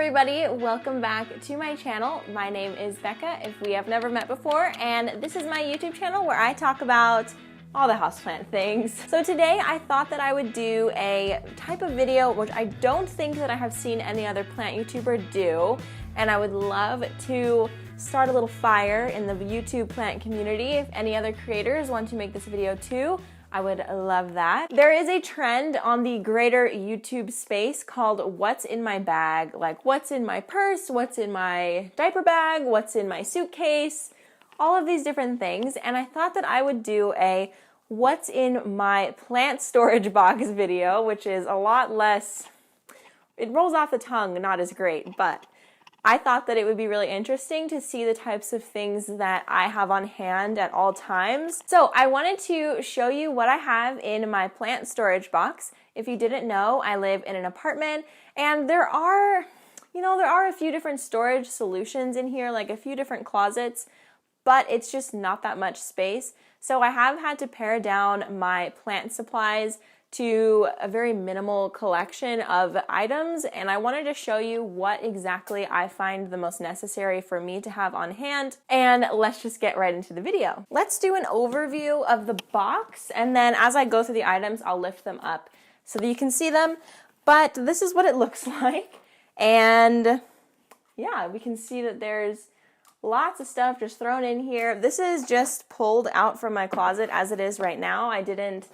everybody, welcome back to my channel. My name is Becca, if we have never met before, and this is my YouTube channel where I talk about all the houseplant things. So today I thought that I would do a type of video which I don't think that I have seen any other plant YouTuber do, and I would love to start a little fire in the YouTube plant community. If any other creators want to make this video too, I would love that. There is a trend on the greater YouTube space called what's in my bag, like what's in my purse, what's in my diaper bag, what's in my suitcase, all of these different things. And I thought that I would do a what's in my plant storage box video, which is a lot less, it rolls off the tongue, not as great, but I thought that it would be really interesting to see the types of things that I have on hand at all times. So I wanted to show you what I have in my plant storage box. If you didn't know, I live in an apartment, and there are a few different storage solutions in here, like a few different closets, but it's just not that much space. So I have had to pare down my plant supplies to a very minimal collection of items, and I wanted to show you what exactly I find the most necessary for me to have on hand, and let's just get right into the video. Let's do an overview of the box, and then as I go through the items, I'll lift them up so that you can see them, but this is what it looks like, and yeah, we can see that there's lots of stuff just thrown in here. This is just pulled out from my closet as it is right now. I didn't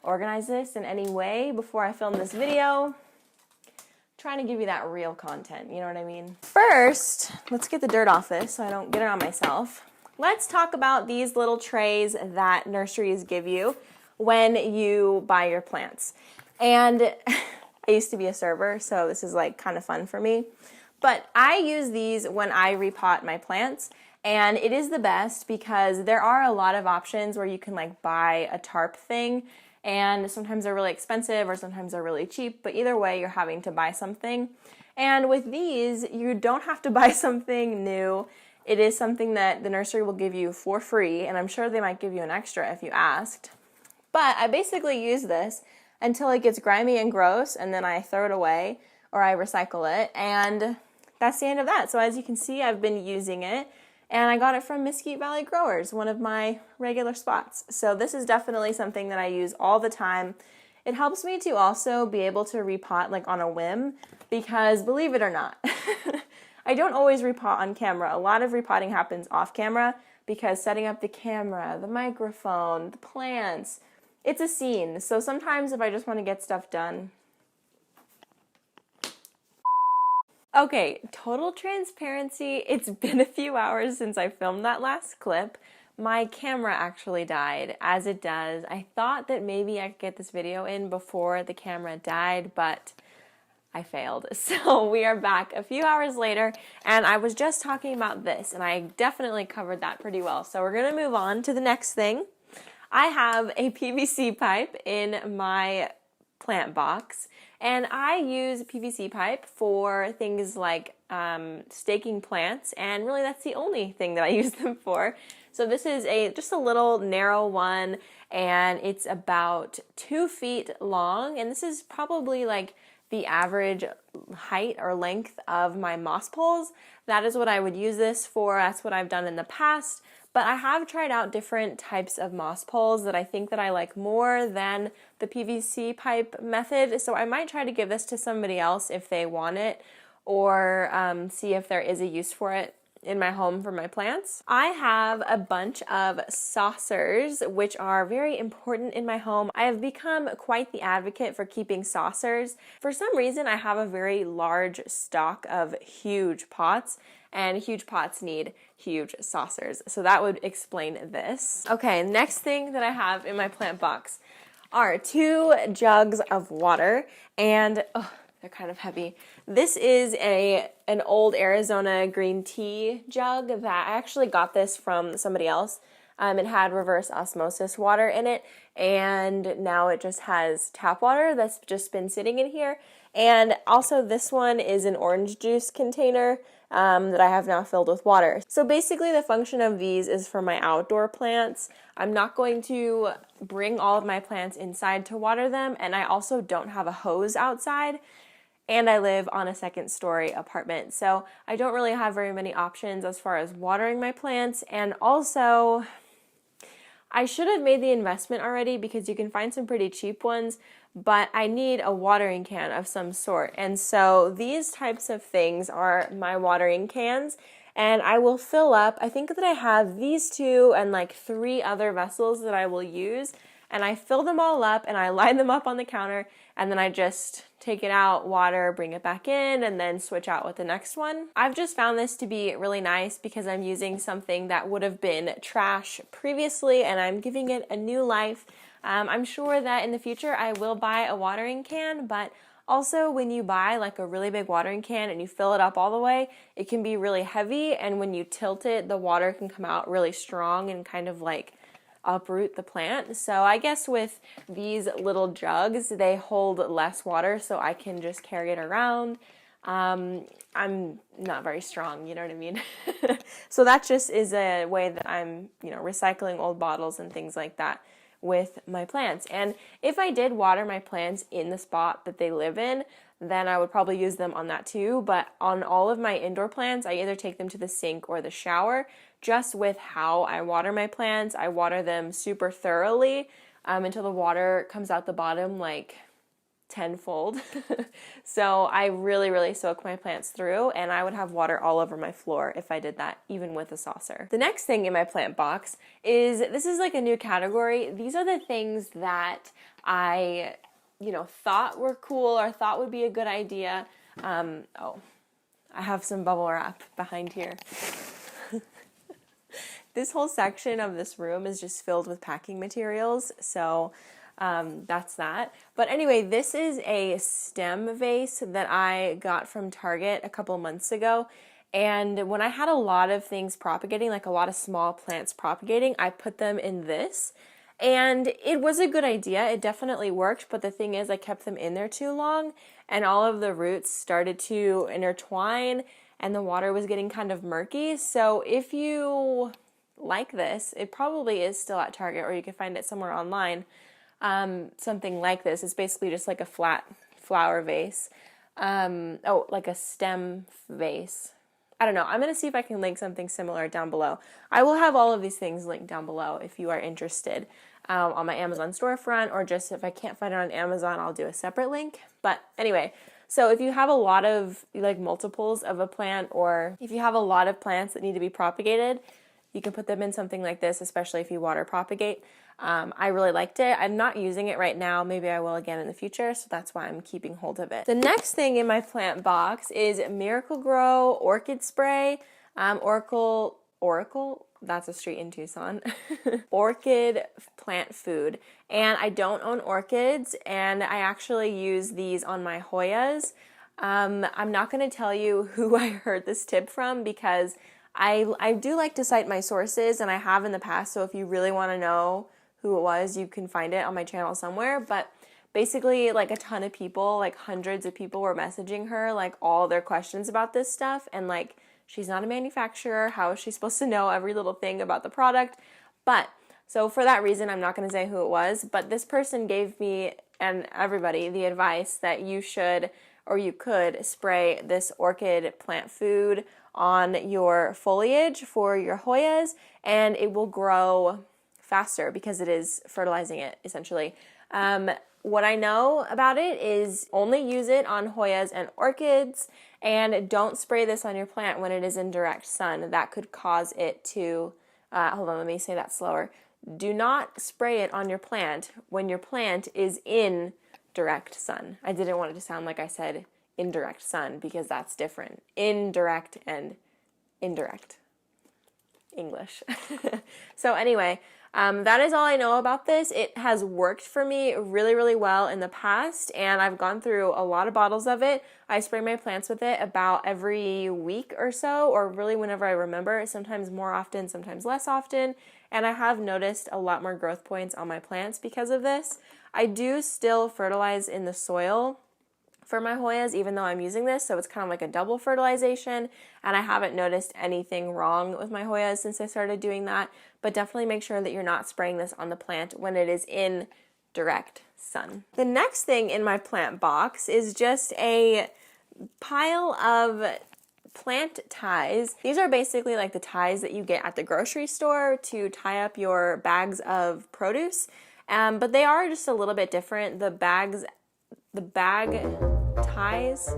organize this in any way before I filmed this video. I'm trying to give you that real content, you know what I mean? First, let's get the dirt off this so I don't get it on myself. Let's talk about these little trays that nurseries give you when you buy your plants. And I used to be a server, so this is like kind of fun for me. But I use these when I repot my plants, and it is the best because there are a lot of options where you can like buy a tarp thing, and sometimes they're really expensive or sometimes they're really cheap, but either way you're having to buy something. And with these, you don't have to buy something new. It is something that the nursery will give you for free, and I'm sure they might give you an extra if you asked. But I basically use this until it gets grimy and gross, and then I throw it away or I recycle it, and that's the end of that. So as you can see, I've been using it, and I got it from Mesquite Valley Growers, one of my regular spots. So this is definitely something that I use all the time. It helps me to also be able to repot like on a whim, because believe it or not, I don't always repot on camera. A lot of repotting happens off camera because setting up the camera, the microphone, the plants, it's a scene. So sometimes if I just want to get stuff done. Okay, total transparency, it's been a few hours since I filmed that last clip. My camera actually died, as it does. I thought that maybe I could get this video in before the camera died, but I failed. So we are back a few hours later, and I was just talking about this, and I definitely covered that pretty well. So we're gonna move on to the next thing. I have a PVC pipe in my plant box, and I use PVC pipe for things like staking plants, and really that's the only thing that I use them for. So this is just a little narrow one, and it's about 2 feet long, and this is probably like the average height or length of my moss poles. That is what I would use this for. That's what I've done in the past. But I have tried out different types of moss poles that I think that I like more than the PVC pipe method. So I might try to give this to somebody else if they want it, or see if there is a use for it in my home for my plants. I have a bunch of saucers, which are very important in my home. I have become quite the advocate for keeping saucers. For some reason, I have a very large stock of huge pots, and huge pots need huge saucers. So that would explain this. Okay, next thing that I have in my plant box are 2 jugs of water, and they're kind of heavy. This is an old Arizona green tea jug that I actually got this from somebody else. It had reverse osmosis water in it, and now it just has tap water that's just been sitting in here. And also this one is an orange juice container that I have now filled with water. So basically the function of these is for my outdoor plants. I'm not going to bring all of my plants inside to water them, and I also don't have a hose outside. and I live on a second-story apartment. So I don't really have very many options as far as watering my plants, and also I should have made the investment already because you can find some pretty cheap ones, but I need a watering can of some sort. And so these types of things are my watering cans, and I will fill up. I think that I have these two and like 3 other vessels that I will use, and I fill them all up and I line them up on the counter, and then I just take it out, water, bring it back in, and then switch out with the next one. I've just found this to be really nice because I'm using something that would have been trash previously and I'm giving it a new life. I'm sure that in the future I will buy a watering can, but also when you buy like a really big watering can and you fill it up all the way, it can be really heavy, and when you tilt it, the water can come out really strong and kind of like uproot the plant. So I guess with these little jugs, they hold less water, so I can just carry it around. I'm not very strong, you know what I mean? So that just is a way that I'm, recycling old bottles and things like that with my plants. And if I did water my plants in the spot that they live in, then I would probably use them on that too. But on all of my indoor plants, I either take them to the sink or the shower. Just with how I water my plants, I water them super thoroughly until the water comes out the bottom like tenfold. So I really, really soak my plants through, and I would have water all over my floor if I did that, even with a saucer. The next thing in my plant box is, this is like a new category. These are the things that I thought were cool or thought would be a good idea. I have some bubble wrap behind here. This whole section of this room is just filled with packing materials, so that's that. But anyway, this is a stem vase that I got from Target a couple months ago. And when I had a lot of things propagating, like a lot of small plants propagating, I put them in this. And it was a good idea. It definitely worked. But the thing is, I kept them in there too long, and all of the roots started to intertwine, and the water was getting kind of murky. So if you like this, it probably is still at Target, or you can find it somewhere online. Something like this. It's basically just like a flat flower vase. Like a stem vase. I don't know. I'm going to see if I can link something similar down below. I will have all of these things linked down below if you are interested on my Amazon storefront, or just if I can't find it on Amazon, I'll do a separate link. But anyway, so if you have a lot of like multiples of a plant, or if you have a lot of plants that need to be propagated, you can put them in something like this, especially if you water propagate. I really liked it. I'm not using it right now. Maybe I will again in the future, so that's why I'm keeping hold of it. The next thing in my plant box is Miracle-Gro Orchid Spray. Oracle, that's a street in Tucson. Orchid plant food. And I don't own orchids, and I actually use these on my Hoyas. I'm not going to tell you who I heard this tip from, because I do like to cite my sources, and I have in the past, so if you really want to know who it was, you can find it on my channel somewhere. But basically, like a ton of people, like hundreds of people were messaging her, like all their questions about this stuff, and like, she's not a manufacturer, how is she supposed to know every little thing about the product? But, so for that reason, I'm not going to say who it was, but this person gave me and everybody the advice that you should, or you could, spray this orchid plant food on your foliage for your Hoyas, and it will grow faster because it is fertilizing it, essentially. What I know about it is only use it on Hoyas and orchids, and don't spray this on your plant when it is in direct sun. That could cause it to, hold on, let me say that slower. Do not spray it on your plant when your plant is in direct sun. I didn't want it to sound like I said indirect sun, because that's different. Indirect and indirect English. So anyway, that is all I know about this. It has worked for me really, really well in the past, and I've gone through a lot of bottles of it. I spray my plants with it about every week or so, or really whenever I remember, sometimes more often, sometimes less often, and I have noticed a lot more growth points on my plants because of this. I do still fertilize in the soil for my Hoyas, even though I'm using this, so it's kind of like a double fertilization, and I haven't noticed anything wrong with my Hoyas since I started doing that. But definitely make sure that you're not spraying this on the plant when it is in direct sun. The next thing in my plant box is just a pile of plant ties. These are basically like the ties that you get at the grocery store to tie up your bags of produce, but they are just a little bit different. The bag ties,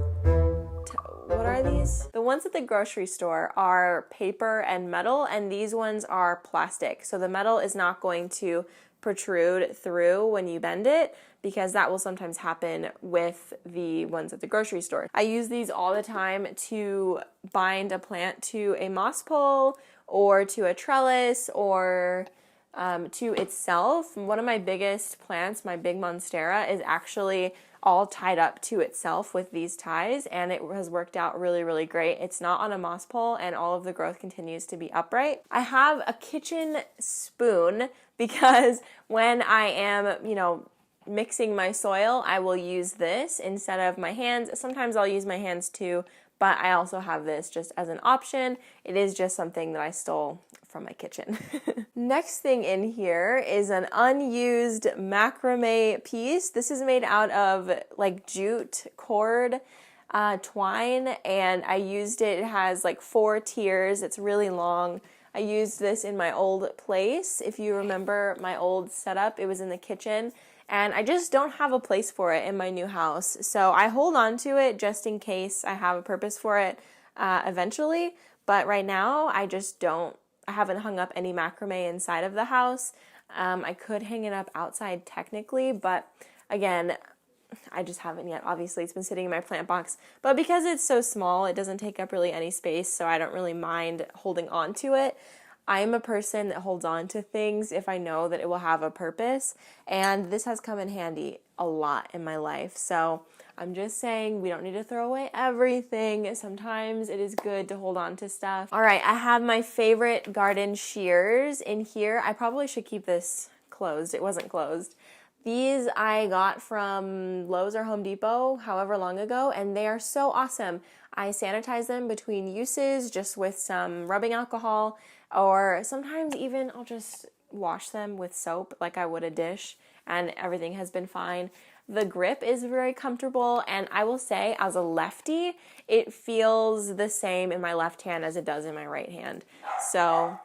what are these? The ones at the grocery store are paper and metal, and these ones are plastic. So the metal is not going to protrude through when you bend it, because that will sometimes happen with the ones at the grocery store. I use these all the time to bind a plant to a moss pole or to a trellis or to itself. One of my biggest plants, my big monstera, is actually all tied up to itself with these ties, and it has worked out really, really great. It's not on a moss pole, and all of the growth continues to be upright. I have a kitchen spoon because when I am, mixing my soil, I will use this instead of my hands. Sometimes I'll use my hands too, but I also have this just as an option. It is just something that I stole from my kitchen. Next thing in here is an unused macrame piece. This is made out of like jute cord twine, and I used it. It has like 4 tiers. It's really long. I used this in my old place. If you remember my old setup, it was in the kitchen, and I just don't have a place for it in my new house. So I hold on to it just in case I have a purpose for it eventually. But right now, I just don't. I haven't hung up any macrame inside of the house. I could hang it up outside technically, but again, I just haven't yet. Obviously, it's been sitting in my plant box, but because it's so small, it doesn't take up really any space, so I don't really mind holding on to it. I'm a person that holds on to things if I know that it will have a purpose, and this has come in handy a lot in my life. So I'm just saying we don't need to throw away everything. Sometimes it is good to hold on to stuff. All right, I have my favorite garden shears in here. I probably should keep this closed. It wasn't closed. These I got from Lowe's or Home Depot however long ago, and they are so awesome. I sanitize them between uses just with some rubbing alcohol, or sometimes even I'll just wash them with soap like I would a dish, and everything has been fine. The grip is very comfortable, and I will say, as a lefty, it feels the same in my left hand as it does in my right hand. So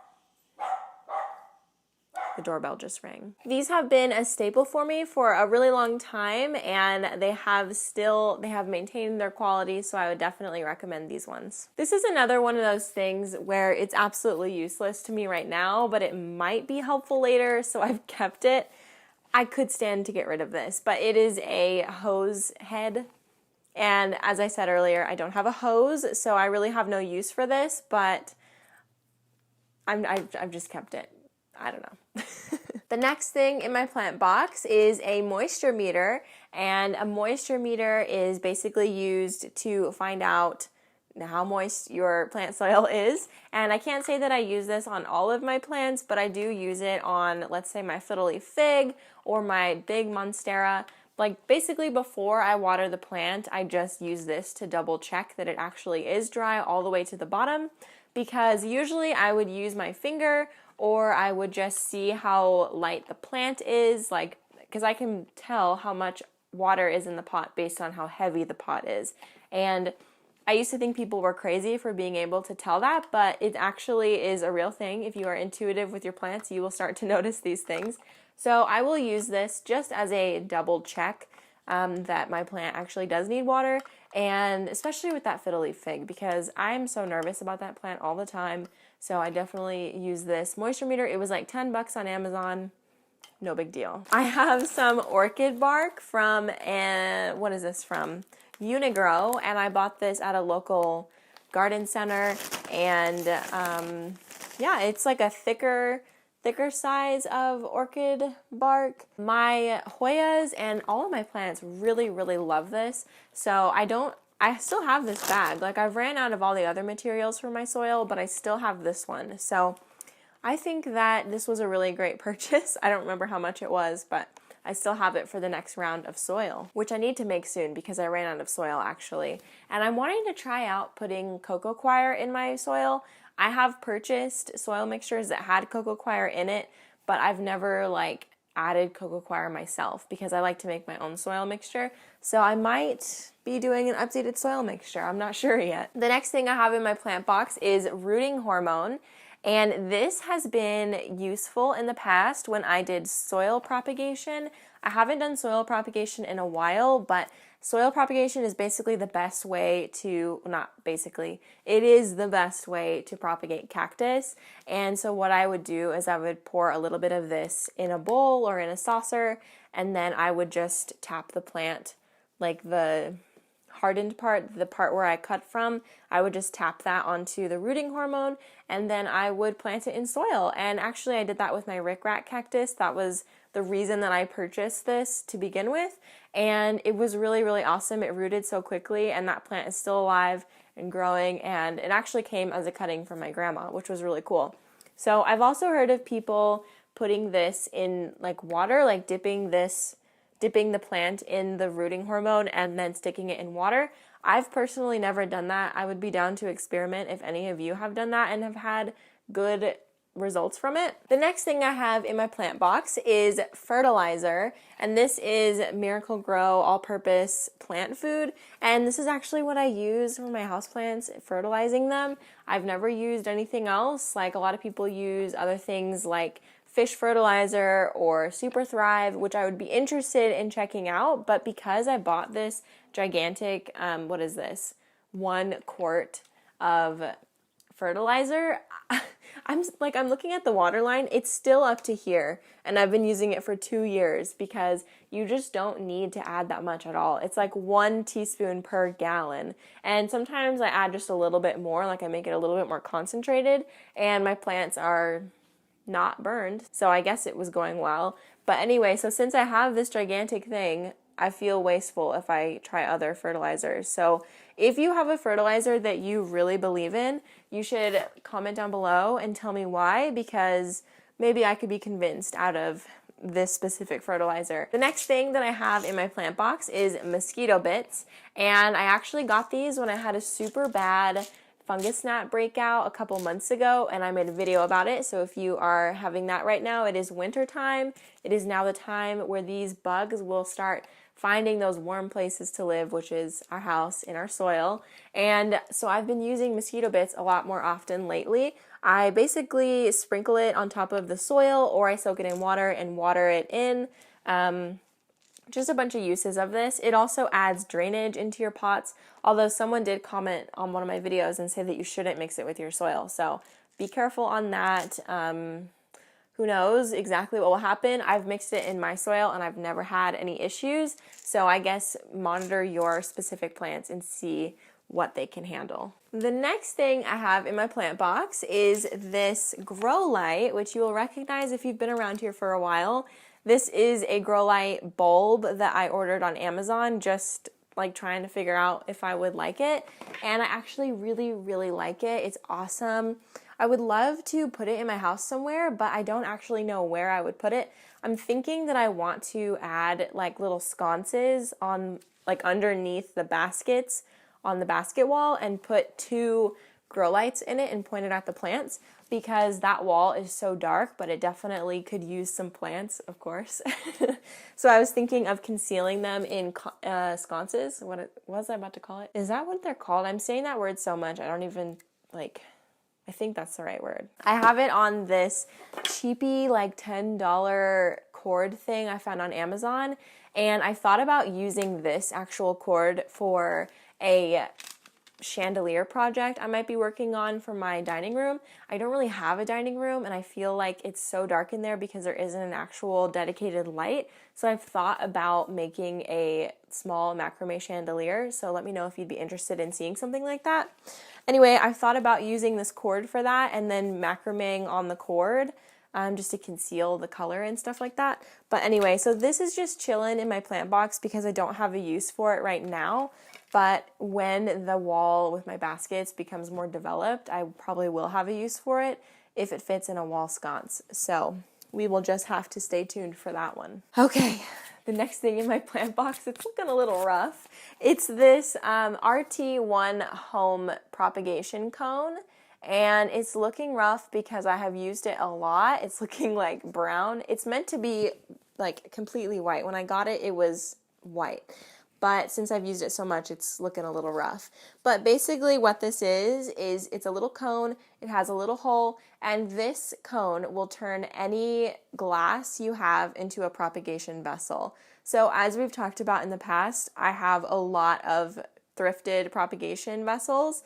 the doorbell just rang. These have been a staple for me for a really long time, and they have maintained their quality, so I would definitely recommend these ones. This is another one of those things where it's absolutely useless to me right now, but it might be helpful later, so I've kept it. I could stand to get rid of this, but it is a hose head, and as I said earlier, I don't have a hose, so I really have no use for this, but I've just kept it. I don't know. The next thing in my plant box is a moisture meter, and a moisture meter is basically used to find out how moist your plant soil is. And I can't say that I use this on all of my plants, but I do use it on, let's say, my fiddle leaf fig or my big monstera. Like basically before I water the plant, I just use this to double check that it actually is dry all the way to the bottom, because usually I would use my finger, or I would just see how light the plant is, like, because I can tell how much water is in the pot based on how heavy the pot is. And I used to think people were crazy for being able to tell that, but it actually is a real thing. If you are intuitive with your plants, you will start to notice these things. So I will use this just as a double check that my plant actually does need water, and especially with that fiddle leaf fig, because I'm so nervous about that plant all the time. So I definitely use this moisture meter. It was like 10 bucks on Amazon. No big deal. I have some orchid bark from, what is this from? Unigrow, and I bought this at a local garden center, and yeah, it's like a thicker size of orchid bark. My Hoyas and all of my plants really, really love this. So I still have this bag. Like, I've ran out of all the other materials for my soil, but I still have this one. So I think that this was a really great purchase. I don't remember how much it was, but I still have it for the next round of soil, which I need to make soon because I ran out of soil actually. And I'm wanting to try out putting cocoa coir in my soil. I have purchased soil mixtures that had cocoa coir in it, but I've never added coco coir myself because I like to make my own soil mixture. So I might be doing an updated soil mixture. I'm not sure yet. The next thing I have in my plant box is rooting hormone. And this has been useful in the past when I did soil propagation. I haven't done soil propagation in a while, but soil propagation is basically the best way to, not basically, it is the best way to propagate cactus. And so what I would do is I would pour a little bit of this in a bowl or in a saucer, and then I would just tap the plant, like the hardened part, the part where I cut from, I would just tap that onto the rooting hormone, and then I would plant it in soil. And actually I did that with my rickrack cactus. That was the reason that I purchased this to begin with, and it was really, really awesome. It rooted so quickly, and that plant is still alive and growing, and it actually came as a cutting from my grandma, which was really cool. So I've also heard of people putting this in like water, like dipping the plant in the rooting hormone and then sticking it in water. I've personally never done that. I would be down to experiment if any of you have done that and have had good results from it. The next thing I have in my plant box is fertilizer, and this is Miracle Grow all-purpose plant food, and this is actually what I use for my houseplants, fertilizing them. I've never used anything else. Like, a lot of people use other things like fish fertilizer or Super Thrive, which I would be interested in checking out, but because I bought this gigantic, what is this, 1 quart of fertilizer, I'm looking at the water line, it's still up to here, and I've been using it for 2 years because you just don't need to add that much at all. It's like 1 teaspoon per gallon, and sometimes I add just a little bit more, like I make it a little bit more concentrated, and my plants are not burned, so I guess it was going well. But anyway, so since I have this gigantic thing, I feel wasteful if I try other fertilizers. So if you have a fertilizer that you really believe in, you should comment down below and tell me why, because maybe I could be convinced out of this specific fertilizer. The next thing that I have in my plant box is Mosquito Bits, and I actually got these when I had a super bad fungus gnat breakout a couple months ago, and I made a video about it. So if you are having that right now, it is winter time. It is now the time where these bugs will start finding those warm places to live, which is our house in our soil. And so I've been using Mosquito Bits a lot more often lately. I basically sprinkle it on top of the soil, or I soak it in water and water it in. Just a bunch of uses of this. It also adds drainage into your pots, although someone did comment on one of my videos and say that you shouldn't mix it with your soil. So be careful on that. Who knows exactly what will happen. I've mixed it in my soil and I've never had any issues. So I guess monitor your specific plants and see what they can handle. The next thing I have in my plant box is this grow light, which you will recognize if you've been around here for a while. This is a grow light bulb that I ordered on Amazon, just like trying to figure out if I would like it. And I actually really, really like it. It's awesome. I would love to put it in my house somewhere, but I don't actually know where I would put it. I'm thinking that I want to add like little sconces on, like underneath the baskets on the basket wall, and put 2 grow lights in it and point it at the plants, because that wall is so dark, but it definitely could use some plants, of course. So I was thinking of concealing them in sconces. What was I about to call it? Is that what they're called? I'm saying that word so much, I don't even, like, I think that's the right word. I have it on this cheapy, like $10 cord thing I found on Amazon, and I thought about using this actual cord for a chandelier project I might be working on for my dining room. I don't really have a dining room, and I feel like it's so dark in there because there isn't an actual dedicated light. So I've thought about making a small macrame chandelier, so let me know if you'd be interested in seeing something like that. Anyway, I've thought about using this cord for that and then macrameing on the cord just to conceal the color and stuff like that. But anyway, so this is just chilling in my plant box because I don't have a use for it right now. But when the wall with my baskets becomes more developed, I probably will have a use for it if it fits in a wall sconce. So we will just have to stay tuned for that one. Okay, the next thing in my plant box, it's looking a little rough. It's this RT1 Home Propagation Cone. And it's looking rough because I have used it a lot. It's looking like brown. It's meant to be like completely white. When I got it, it was white. But since I've used it so much, it's looking a little rough. But basically what this is it's a little cone, it has a little hole, and this cone will turn any glass you have into a propagation vessel. So as we've talked about in the past, I have a lot of thrifted propagation vessels,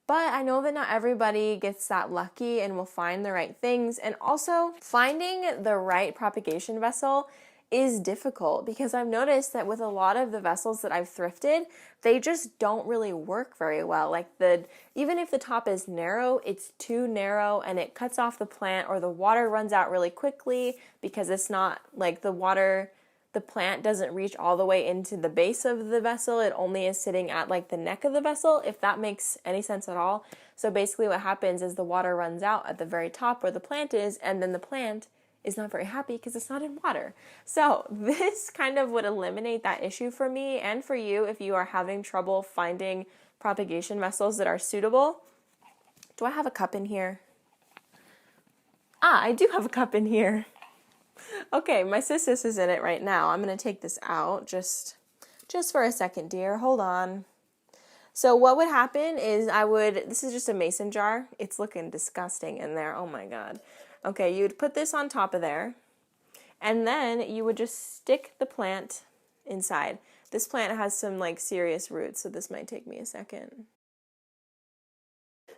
but I know that not everybody gets that lucky and will find the right things. And also, finding the right propagation vessel is difficult because I've noticed that with a lot of the vessels that I've thrifted, they just don't really work very well. Like even if the top is narrow, it's too narrow and it cuts off the plant, or the water runs out really quickly because it's not like the plant doesn't reach all the way into the base of the vessel. It only is sitting at like the neck of the vessel, if that makes any sense at all. So basically what happens is the water runs out at the very top where the plant is, and then the plant is not very happy because it's not in water. So this kind of would eliminate that issue for me and for you if you are having trouble finding propagation vessels that are suitable. Do I have a cup in here? I do have a cup in here. Okay, my sis is in it right now. I'm gonna take this out just for a second, dear. Hold on. So what would happen is this is just a mason jar. It's looking disgusting in there. Oh my God. Okay, you would put this on top of there, and then you would just stick the plant inside. This plant has some like serious roots, so this might take me a second.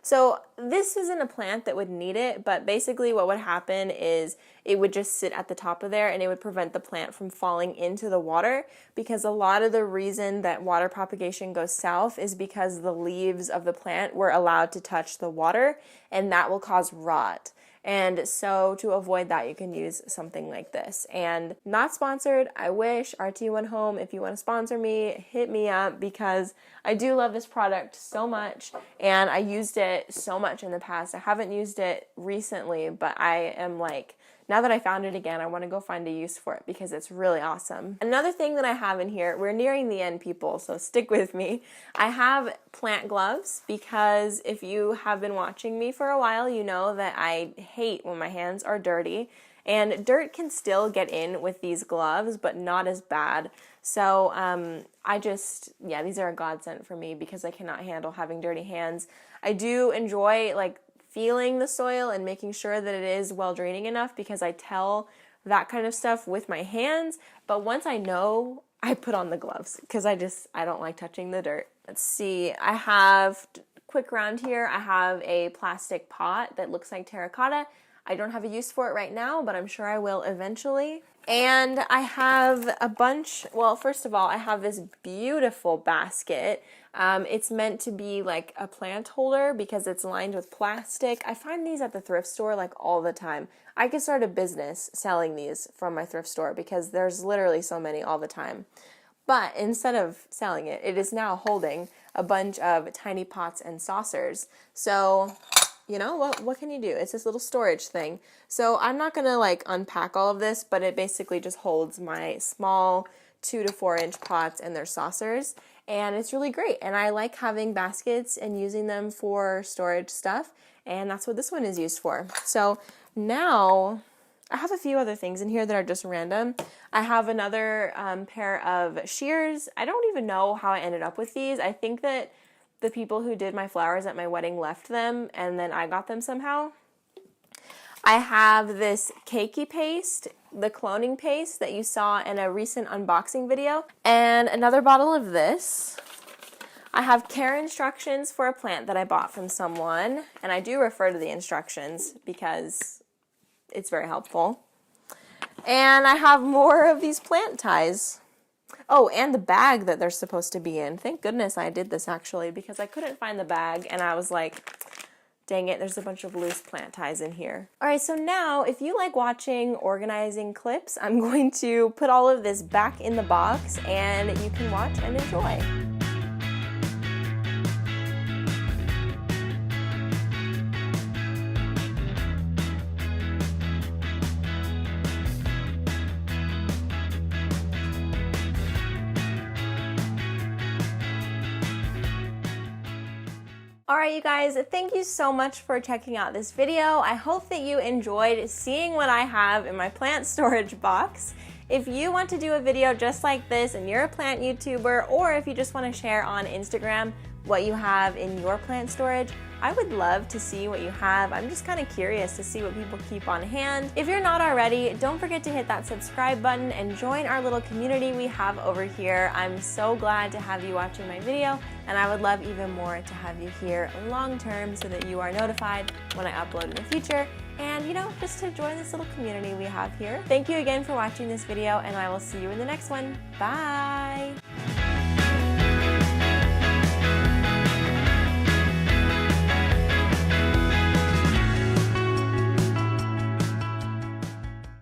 So this isn't a plant that would need it, but basically what would happen is it would just sit at the top of there and it would prevent the plant from falling into the water, because a lot of the reason that water propagation goes south is because the leaves of the plant were allowed to touch the water, and that will cause rot. And so to avoid that, you can use something like this. And not sponsored, I wish. RT1 Home, if you want to sponsor me, hit me up, because I do love this product so much and I used it so much in the past. I haven't used it recently, but I am like, now that I found it again, I want to go find a use for it because it's really awesome. Another thing that I have in here, we're nearing the end, people, so stick with me. I have plant gloves because if you have been watching me for a while, you know that I hate when my hands are dirty. And dirt can still get in with these gloves, but not as bad. So these are a godsend for me because I cannot handle having dirty hands. I do enjoy like feeling the soil and making sure that it is well draining enough, because I tell that kind of stuff with my hands. But once I know, I put on the gloves because I don't like touching the dirt. Let's see, I have, quick round here, I have a plastic pot that looks like terracotta. I don't have a use for it right now, but I'm sure I will eventually. And I have a bunch, well, first of all, I have this beautiful basket. It's meant to be like a plant holder because it's lined with plastic. I find these at the thrift store like all the time. I could start a business selling these from my thrift store because there's literally so many all the time. But instead of selling it, it is now holding a bunch of tiny pots and saucers. So you know, what can you do? It's this little storage thing. So I'm not gonna like unpack all of this, but it basically just holds my small 2 to 4 inch pots and their saucers. And it's really great. And I like having baskets and using them for storage stuff. And that's what this one is used for. So now I have a few other things in here that are just random. I have another pair of shears. I don't even know how I ended up with these. I think that the people who did my flowers at my wedding left them, and then I got them somehow. I have this cakey paste, the cloning paste that you saw in a recent unboxing video, and another bottle of this. I have care instructions for a plant that I bought from someone, and I do refer to the instructions because it's very helpful. And I have more of these plant ties. Oh, and the bag that they're supposed to be in. Thank goodness I did this actually, because I couldn't find the bag and I was like, dang it, there's a bunch of loose plant ties in here. All right, so now if you like watching organizing clips, I'm going to put all of this back in the box and you can watch and enjoy. Alright you guys, thank you so much for checking out this video. I hope that you enjoyed seeing what I have in my plant storage box. If you want to do a video just like this and you're a plant YouTuber, or if you just want to share on Instagram what you have in your plant storage, I would love to see what you have. I'm just kind of curious to see what people keep on hand. If you're not already, don't forget to hit that subscribe button and join our little community we have over here. I'm so glad to have you watching my video, and I would love even more to have you here long term so that you are notified when I upload in the future, and just to join this little community we have here. Thank you again for watching this video, and I will see you in the next one. Bye!